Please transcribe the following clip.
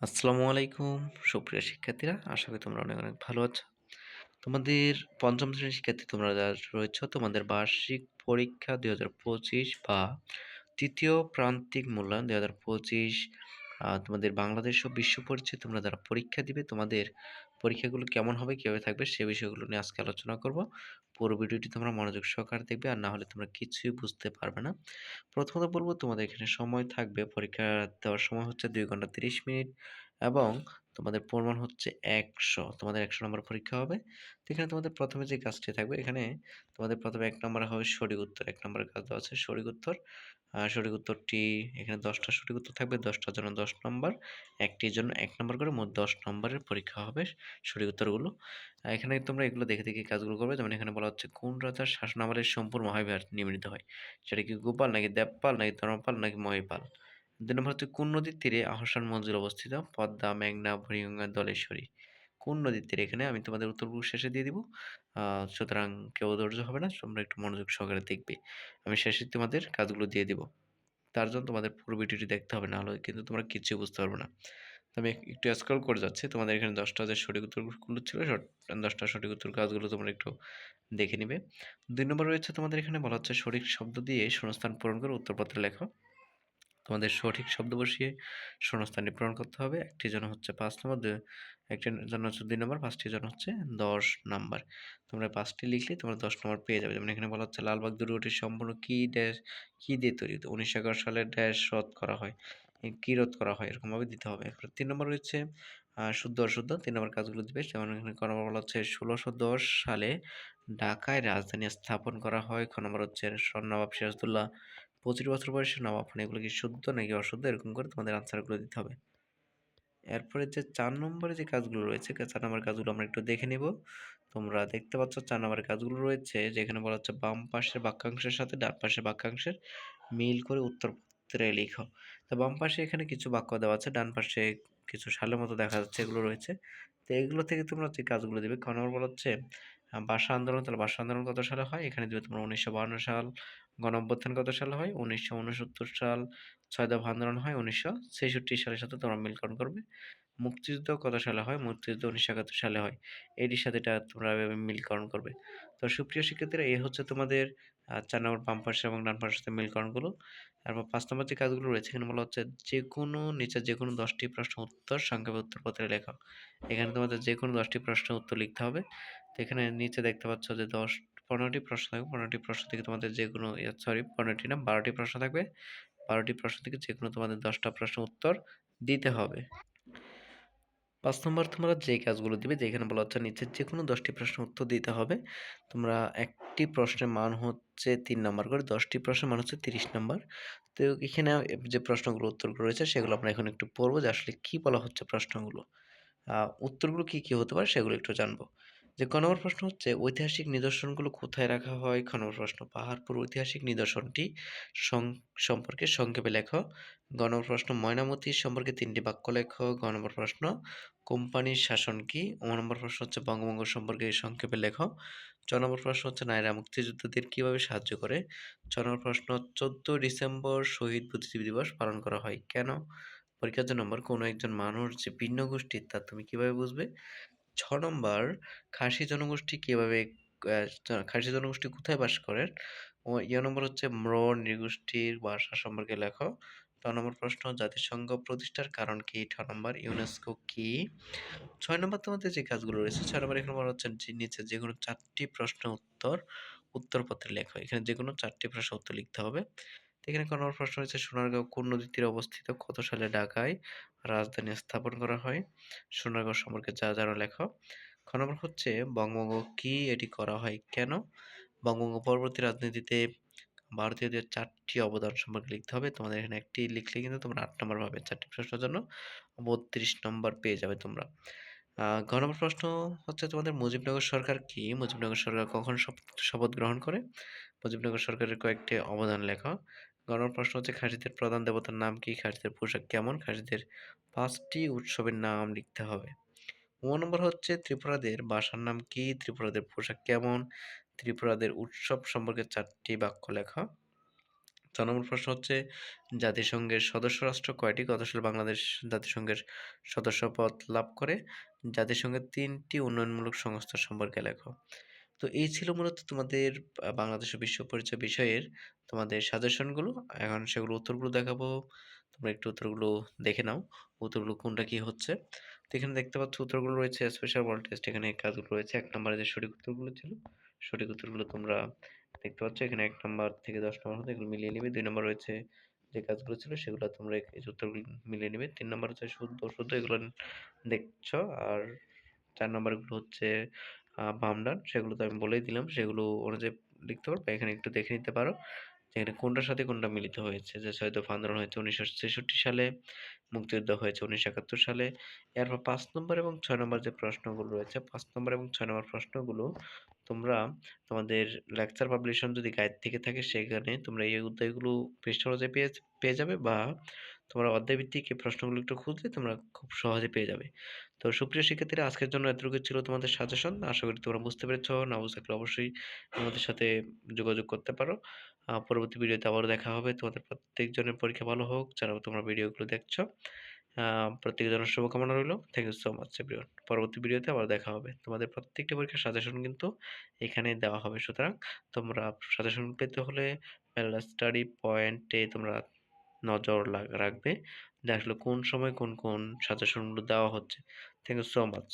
আসসালামু আলাইকুম সুপ্রিয় শিক্ষার্থীরা, আশা করি তোমরা অনেক অনেক ভালো আছো। তোমাদের পঞ্চম শ্রেণীর শিক্ষার্থী তোমরা যারা রয়েছো, তোমাদের বার্ষিক পরীক্ষা 2025 বা তৃতীয় প্রান্তিক মূল্যায়ন 2025, তোমাদের বাংলাদেশ ও বিশ্ব পরিচয় তোমরা যারা পরীক্ষা দিবে, তোমাদের পরীক্ষাগুলো কেমন হবে, কিভাবে থাকবে, সে বিষয়গুলো নিয়ে আজকে আলোচনা করব। পুরো ভিডিওটি তোমরা মনোযোগ সহকারে দেখবে, আর না হলে তোমরা কিছুই বুঝতে পারবে না। প্রথমত বলবো, তোমাদের এখানে সময় থাকবে, পরীক্ষা দেওয়ার সময় হচ্ছে 2 ঘন্টা 30 মিনিট এবং তোমাদের পরিমাণ হচ্ছে 100। তোমাদের 100 নম্বর পরীক্ষা হবে। তো এখানে তোমাদের প্রথমে যে কাজটি থাকবে, এখানে তোমাদের প্রথমে 1 নম্বরে হবে সঠিক উত্তর। 1 নম্বরের কাজ দেওয়া আছে সঠিক উত্তর। সঠিক উত্তরটি এখানে 10টা সঠিক উত্তর থাকবে, 10টার জন্য 10 নম্বর, একটির জন্য 1 নম্বর করে মোট 10 নম্বরের পরীক্ষা হবে সঠিক উত্তরগুলো। এখানে তোমরা এগুলো দেখে দেখে কাজগুলো করবে। যেমন এখানে বলা হচ্ছে, কোন রাজার শাসনামলে সোমপুর মহাবিহার নির্মিত হয়? সেটা কি গোপাল, নাকি দেবপাল, নাকি ধর্মপাল, নাকি মহিপাল? 2 নম্বর হচ্ছে, কোন নদীর তীরে আহসান মঞ্জিল অবস্থিত? পদ্মা, মেঘনা, বুড়িগঙ্গা, ধলেশ্বরী। কোন নদীর তীরে? এখানে আমি তোমাদের উত্তরগুলো শেষে দিয়ে দিব। সুতরাং কেউ ধৈর্য হবে না, তোমরা একটু মনোযোগ সহকারে দেখবে। আমি শেষে তোমাদের কাজগুলো দিয়ে দিব। তার জন্য তোমাদের পুরো ভিডিওটি দেখতে হবে, না হলে কিন্তু তোমরা কিছুই বুঝতে পারবে না। তো আমি একটু স্ক্রল করে যাচ্ছি। তোমাদের এখানে 10টা যে সঠিক উত্তরগুলো ছিল, 10টা সঠিক উত্তর কাজগুলো তোমরা একটু দেখে নিবে। 2 নম্বর রয়েছে, তোমাদের এখানে বলা হচ্ছে, সঠিক শব্দ দিয়ে শূন্যস্থান পূরণ করে উত্তরপত্রে লেখো। তোমাদের সঠিক শব্দ বসিয়ে শূন্যস্থানটি পূরণ করতে হবে। একটির জন্য হচ্ছে 5 নম্বর, একটির জন্য হচ্ছে 2 নম্বর, 5টির জন্য হচ্ছে 10 নাম্বার। তোমরা 5টি লিখলেই তোমরা 10 নম্বর পেয়ে যাবে। যেমন এখানে বলা হচ্ছে, লালবাগ দুর্গটি সম্পূর্ণ কি দিয়ে তৈরি? 1911 সালে ড্যাশ রদ করা হয়। কি রদ করা হয়? এরকমভাবে দিতে হবে। এরপর 3 নম্বর রয়েছে শুদ্ধ অশুদ্ধ। 3 নম্বর কাজগুলো দিবে। যেমন এখানে ক নম্বর বলা হচ্ছে, 1610 সালে ঢাকায় রাজধানী স্থাপন করা হয়। খ নম্বর হচ্ছে, নবাব সিরাজউদ্দৌলা 25 বছর বয়সে নবাব হন। এগুলো কি শুদ্ধ নাকি অশুদ্ধ? এরকম করে তোমাদের আনসারগুলো দিতে হবে। এরপরে যে 4 নম্বরে যে কাজগুলো রয়েছে, 4 নম্বরের কাজগুলো আমরা একটু দেখে নিব। তোমরা দেখতে পাচ্ছ 4 নম্বরের কাজগুলো রয়েছে, যেখানে বলা হচ্ছে, বাম পাশের বাক্যাংশের সাথে ডান পাশের বাক্যাংশের মিল করে উত্তরপত্রে লিখো। তো বাম পাশে এখানে কিছু বাক্য দেওয়া আছে, ডান পাশে কিছু সালের মতো দেখা যাচ্ছে, এগুলো রয়েছে। তো এগুলো থেকে তোমরা যে কাজগুলো দিবে, ক নম্বর বলা হচ্ছে, ভাষা আন্দোলন, তাহলে ভাষা আন্দোলন কত সালে হয়? এখানে দিবে তোমরা 1952 সাল। গণঅভ্যুত্থান কত সালে হয়? 1969 সাল। 6 দফা আন্দোলন হয় 1966 সালের সাথে তোমরা মিলকরণ করবে। মুক্তিযুদ্ধ কত সালে হয়? মুক্তিযুদ্ধ 1971 সালে হয়। এটির সাথে এটা তোমরা এভাবে মিলকরণ করবে। তো সুপ্রিয় শিক্ষার্থীরা, এই হচ্ছে তোমাদের 4 নম্বর বাম পাশে এবং ডান পাশের সাথে মিলকরণগুলো। তারপর 5 নম্বর যে কাজগুলো রয়েছে, এখানে বলা হচ্ছে, নিচে যেকোনো 10টি প্রশ্ন উত্তর সংক্ষেপে উত্তরপত্রে লেখো। এখানে তোমাদের যেকোনো 10টি প্রশ্নের উত্তর লিখতে হবে। তো এখানে নিচে দেখতে পাচ্ছ যে 15টি প্রশ্ন থাকবে। 15টি প্রশ্ন থেকে তোমাদের যেকোনো 15টি না, 12টি প্রশ্ন থাকবে। 12টি প্রশ্ন থেকে যেকোনো তোমাদের 10টা প্রশ্ন উত্তর দিতে হবে। 5 নম্বর তোমরা যে কাজগুলো দিবে, যেখানে বলা হচ্ছে, নিচের যেকোনো 10টি প্রশ্নের উত্তর দিতে হবে। তোমরা একটি প্রশ্নের মান হচ্ছে 3 নাম্বার করে, 10টি প্রশ্নের মান হচ্ছে 30 নাম্বার। তো এখানে যে প্রশ্নগুলো উত্তরগুলো রয়েছে, সেগুলো আমরা এখন একটু পড়বো যে আসলে কি বলা হচ্ছে প্রশ্নগুলো। উত্তরগুলো কি হতে পারে সেগুলো একটু জানবো। যে ক নম্বর প্রশ্ন হচ্ছে, ঐতিহাসিক নিদর্শনগুলো কোথায় রাখা হয়? খ নম্বর প্রশ্ন, পাহাড়পুর ঐতিহাসিক নিদর্শনটি সম্পর্কে সংক্ষেপে লেখো। গ নম্বর প্রশ্ন, ময়নামতি সম্পর্কে 3টি বাক্য লেখো। ঘ নম্বর প্রশ্ন, কোম্পানির শাসন কি? ঙ নম্বর প্রশ্ন হচ্ছে, বঙ্গভঙ্গ সম্পর্কে সংক্ষেপে লেখো। চ নম্বর প্রশ্ন হচ্ছে, নারীরা মুক্তিযোদ্ধাদের কিভাবে সাহায্য করে? ছ নম্বর প্রশ্ন, 14 ডিসেম্বর শহীদ বুদ্ধিজীবী দিবস পালন করা হয় কেন? পরীক্ষার নম্বর, কোনো একজন মানুষ যে ভিন্ন গোষ্ঠীর তা তুমি কিভাবে বুঝবে? 6 নম্বর, খাসি জনগোষ্ঠী কিভাবে খাসি জনগোষ্ঠী কোথায় বাস করেন? ও নম্বর হচ্ছে, নৃগোষ্ঠীর ভাষা সম্পর্কে লেখো। ট নম্বর প্রশ্ন, জাতিসংঘ প্রতিষ্ঠার কারণ কি? ঠ নম্বর, ইউনেস্কো কি? 6 নম্বর তোমাদের যে কাজগুলো রয়েছে, 6 নম্বর এখানে বলা হচ্ছে, যে নিচে যেকোনো 4টি প্রশ্নের উত্তরপত্রে লেখো। এখানে যেকোনো 4টি প্রশ্নের উত্তর লিখতে হবে। তো এখানে ক নম্বর প্রশ্ন হচ্ছে, সোনারগাঁও কোন নদীর তীরে অবস্থিত? কত সালে ঢাকায় রাজধানী স্থাপন করা হয়? সোনারগাঁও সম্পর্কে যা জানো লেখো। খ নম্বর হচ্ছে, বঙ্গভঙ্গ কি? এটি করা হয় কেন? বঙ্গভঙ্গ পরবর্তী রাজনীতিতে ভারতীয়দের 4টি অবদান সম্পর্কে লিখতে হবে। তোমাদের এখানে একটি লিখলে কিন্তু তোমরা 8 নম্বর পাবে। 4টি প্রশ্নের জন্য 32 নম্বর পেয়ে যাবে তোমরা। ঘ নম্বর প্রশ্ন হচ্ছে, তোমাদের মুজিবনগর সরকার কি? মুজিবনগর সরকার কখন শপথ গ্রহণ করে? মুজিবনগর সরকারের কয়েকটি অবদান লেখো। ঘ নম্বর প্রশ্ন হচ্ছে, খাসিদের প্রধান দেবতার নাম কি? খাসিদের পোশাক কেমন? খাসিদের 5টি উৎসবের নাম লিখতে হবে। নম্বর হচ্ছে, ত্রিপুরাদের ভাষার নাম কি? ত্রিপুরাদের পোশাক কেমন? ত্রিপুরাদের উৎসব সম্পর্কে 4টি বাক্য লেখা। 4 নম্বর প্রশ্ন হচ্ছে, জাতিসংঘের সদস্য রাষ্ট্র কয়টি? কত সালে বাংলাদেশ জাতিসংঘের সদস্যপদ লাভ করে? জাতিসংঘের ৩টি উন্নয়নমূলক সংস্থা সম্পর্কে লেখো। তো এই ছিল মূলত তোমাদের বাংলাদেশ ও বিশ্ব পরিচয় বিষয়ের তোমাদের সাজেশনগুলো। এখন সেগুলো উত্তরগুলো দেখাবো। তোমরা একটু উত্তরগুলো দেখে নাও। উত্তরগুলো কোনটা কি হচ্ছে। তো এখানে দেখতে পাচ্ছ উত্তরগুলো রয়েছে স্পেশাল ওয়ার্ল্ড টেস্ট, এখানে কাজগুলো রয়েছে। ১ নম্বরে যে সঠিক উত্তরগুলো ছিল, সঠিক উত্তরগুলো তোমরা দেখতে পাচ্ছ। এখানে ১ নাম্বার থেকে ১০ নম্বর পর্যন্ত এগুলো মিলিয়ে নিবে। ২ নম্বর রয়েছে যে কাজগুলো ছিল সেগুলো তোমরা এই যে উত্তরগুলো মিলিয়ে নিবে। ৩ নম্বর হচ্ছে শুদ্ধ, অশুদ্ধ এগুলো দেখছ। আর ৪ নাম্বারগুলো হচ্ছে বাম ডান, সেগুলো তো আমি বলেই দিলাম। সেগুলো অনুযায়ী লিখতে পারবে। এখানে একটু দেখে নিতে পারো যে এখানে কোনটার সাথে কোনটা মিলিত হয়েছে। যে ছয় দফা আন্দোলন হয়েছে ১৯৬৬ সালে, মুক্তিযুদ্ধ হয়েছে ১৯৭১ সালে। এরপর ৫ নম্বর এবং ৬ নম্বর যে প্রশ্নগুলো রয়েছে, ৫ নম্বর এবং ৬ নম্বর প্রশ্নগুলো তোমরা তোমাদের লেকচার পাবলিশন যদি গাইড থেকে থাকে সেখানে তোমরা এই অধ্যায়গুলো পৃষ্ঠা অনুযায়ী পেয়ে যাবে, বা তোমরা অধ্যায়ভিত্তিক এই প্রশ্নগুলো একটু খুঁজলে তোমরা খুব সহজে পেয়ে যাবে। তো সুপ্রিয় শিক্ষার্থীরা, আজকের জন্য এতটুকু ছিল তোমাদের সাজেশন। আশা করি তোমরা বুঝতে পেরেছ। না বুঝতে থাকলে অবশ্যই আমাদের সাথে যোগাযোগ করতে পারো। পরবর্তী ভিডিওতে আবারও দেখা হবে। তোমাদের প্রত্যেকজনের পরীক্ষা ভালো হোক, যারা তোমরা ভিডিওগুলো দেখছো। প্রত্যেকজনের শুভকামনা রইলো। Thank you so much everyone. পরবর্তী ভিডিওতে আবার দেখা হবে। তোমাদের প্রত্যেকটি পরীক্ষার সাজেশন কিন্তু এখানে দেওয়া হবে। সুতরাং তোমরা সাজেশন পেতে হলে প্যারালাল স্টাডি পয়েন্টে তোমরা নজর রাখবে যে আসলে কোন সময় কোন সাজেশনগুলো দেওয়া হচ্ছে। Thank you so much.